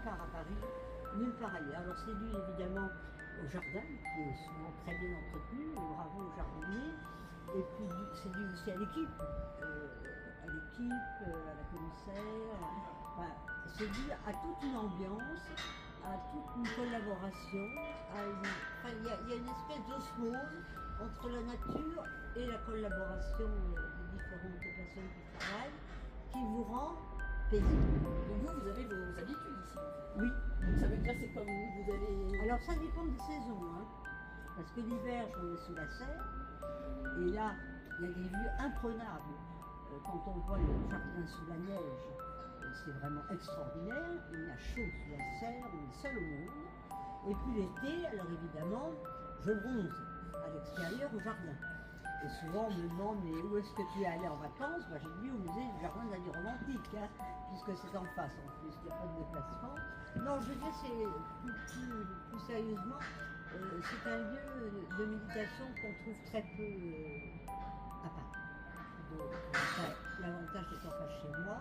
part à Paris, nulle part ailleurs. Alors c'est dû évidemment au jardin, qui est souvent très bien entretenu, et bravo aux jardiniers. Et puis c'est dû aussi à l'équipe, à la commissaire. Enfin, c'est dû à toute une ambiance, à toute une collaboration. Il y a une espèce d'osmose entre la nature et la collaboration des différentes personnes qui travaillent, qui vous rend paisible. Donc vous avez vos habitudes ici. Oui. Donc ça veut dire c'est comme vous allez... Alors ça dépend des saisons, hein. Parce que l'hiver, je vais sous la serre, et là, il y a des vues imprenables. Quand on voit le jardin sous la neige, c'est vraiment extraordinaire. Il y a chaud sous la serre, on est seul au monde. Et puis l'été, alors évidemment, je bronze à l'extérieur au jardin. Et souvent on me demande, mais où est-ce que tu es allé en vacances? J'ai dit au musée du jardin de la vie romantique, hein, puisque c'est en face en plus, il n'y a pas de déplacement. Non, je veux dire, c'est plus sérieusement, c'est un lieu de méditation qu'on trouve très peu à Paris. Donc, l'avantage d'être pas chez moi,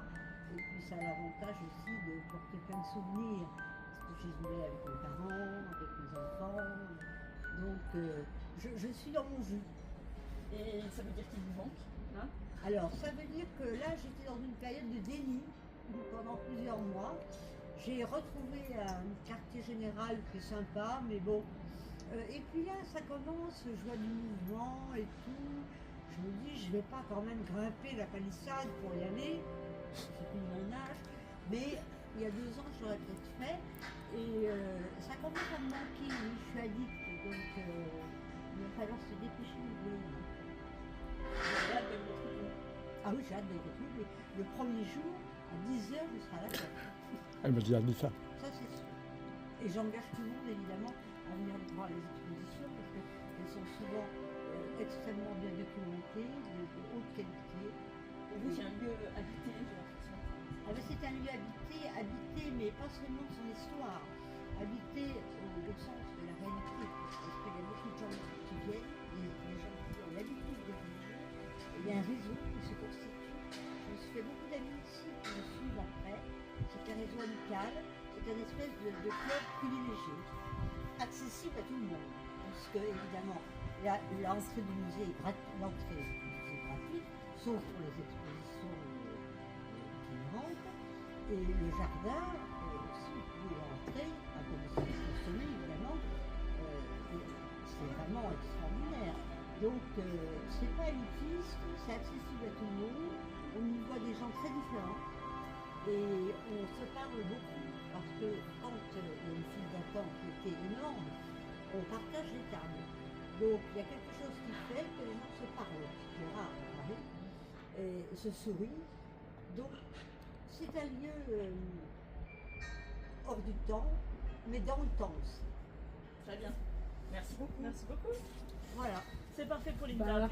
et puis ça a l'avantage aussi de porter plein de souvenirs. Parce que je suis avec mes parents, avec mes enfants. Donc, je suis dans mon jus. Et ça veut dire qu'il vous manque, hein? Alors, ça veut dire que là, j'étais dans une période de déni pendant plusieurs mois. J'ai retrouvé un quartier général qui est sympa, mais bon. Et puis là, ça commence, je vois du mouvement et tout. Je me dis, je vais pas quand même grimper la palissade pour y aller. C'est plus mon âge. Mais il y a 2 ans, j'aurais peut-être fait. Et ça commence à me manquer. Oui, je suis addict, donc il va falloir se dépêcher de J'ai hâte de vous retrouver. Ah oui, j'ai hâte de le retrouver. Le premier jour, à 10h, je serai à la fête. Elle m'a déjà dit ça. Ça, c'est sûr. Et j'engage tout le monde, évidemment, à venir voir les expositions, parce qu'elles sont souvent extrêmement bien documentées, de haute qualité. Pour vous, c'est un lieu habité, j'ai l'impression. Ah ben, c'est un lieu habité, mais pas seulement de son histoire. Habité au sens de la réalité. Parce qu'il y a beaucoup de gens qui viennent, des gens qui ont l'habitude de venir. Il y a un réseau qui se constitue. Je me suis fait beaucoup d'amis ici qui me suivent après. C'est un réseau amical. C'est une espèce de club privilégié, accessible à tout le monde. Parce que, évidemment, l'entrée du musée est gratuite, sauf pour les expositions itinérantes. Et le jardin, si vous pouvez rentrer, à condition de consommer, évidemment, c'est vraiment extraordinaire. Donc, c'est pas élitiste, c'est accessible à tout le monde. On y voit des gens très différents. Et on se parle beaucoup, parce que quand il y a une file d'attente qui était énorme, on partage les tables. Donc il y a quelque chose qui fait que les gens se parlent, ce qui est rare à Paris, et se sourient. Donc c'est un lieu hors du temps, mais dans le temps aussi. Très bien. Merci beaucoup. Merci beaucoup. Voilà. C'est parfait pour l'interview.